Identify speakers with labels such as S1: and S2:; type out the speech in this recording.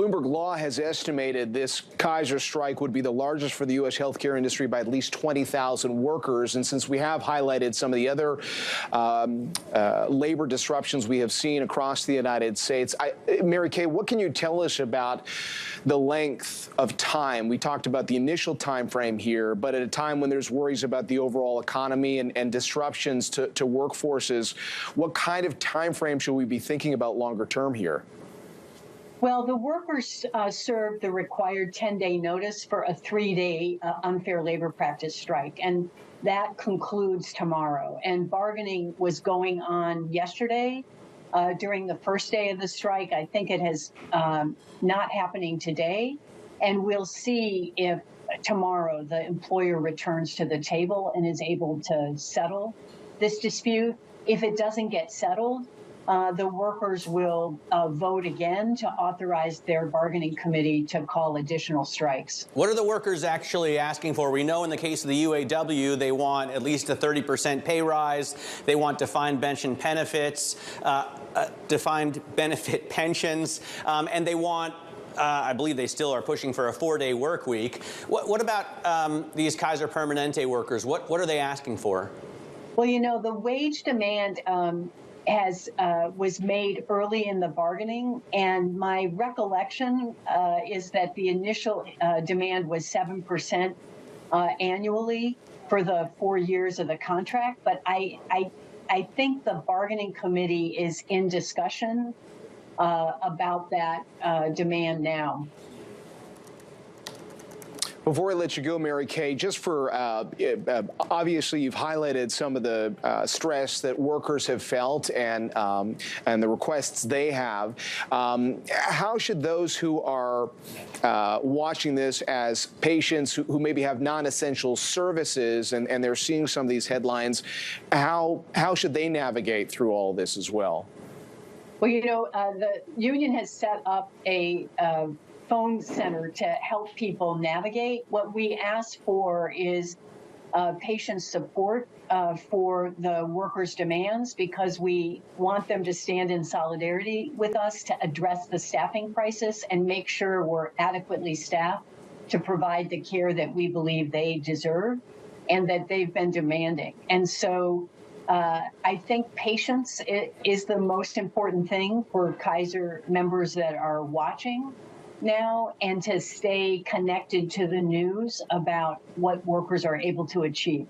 S1: Bloomberg Law has estimated this Kaiser strike would be the largest for the U.S. healthcare industry by at least 20,000 workers. And since we have highlighted some of the other labor disruptions we have seen across the United States, Mary Kay, what can you tell us about the length of time? We talked about the initial time frame here, but at a time when there's worries about the overall economy and disruptions to workforces, what kind of time frame should we be thinking about longer term here?
S2: Well, the workers served the required 10-day notice for a 3-day unfair labor practice strike, and that concludes tomorrow. And bargaining was going on yesterday during the first day of the strike. I think it has not happening today, and we'll see if tomorrow the employer returns to the table and is able to settle this dispute. If it doesn't get settled, the workers will vote again to authorize their bargaining committee to call additional strikes.
S3: What are the workers actually asking for? We know in the case of the UAW, they want at least a 30% pay rise. They want defined benefits, defined benefit pensions, and they want I believe they still are pushing for a 4-day work week. What about these Kaiser Permanente workers? What are they asking for?
S2: Well, you know, the wage demand was made early in the bargaining, and my recollection is that the initial demand was 7% annually for the 4 years of the contract. But I think the bargaining committee is in discussion about that demand now.
S1: Before I let you go, Mary Kay, just for obviously you've highlighted some of the stress that workers have felt and the requests they have. How should those who are watching this as patients who maybe have non-essential services and they're seeing some of these headlines, how should they navigate through all this as well?
S2: Well, you know, the union has set up a phone center to help people navigate. What we ask for is patient support for the workers' demands, because we want them to stand in solidarity with us to address the staffing crisis and make sure we're adequately staffed to provide the care that we believe they deserve and that they've been demanding. And so I think patience is the most important thing for Kaiser members that are watching now, and to stay connected to the news about what workers are able to achieve.